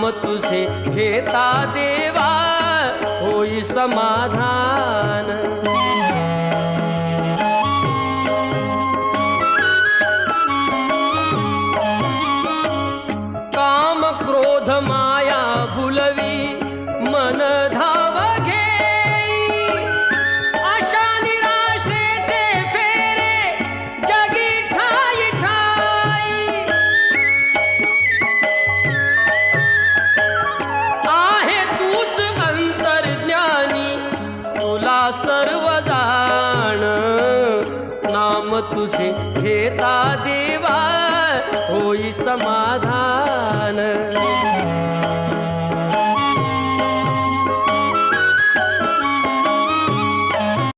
नाम तुझे घेता देवा होई समाधान। काम क्रोध माया भुलवी मन धाव घेई, आशा निराशेचे फेरे जगी ठाई ठाई। आहे तूच अंतर्ज्ञानी तुला सर्व जाण, नाम तुझे घेता देवा होई समाधान।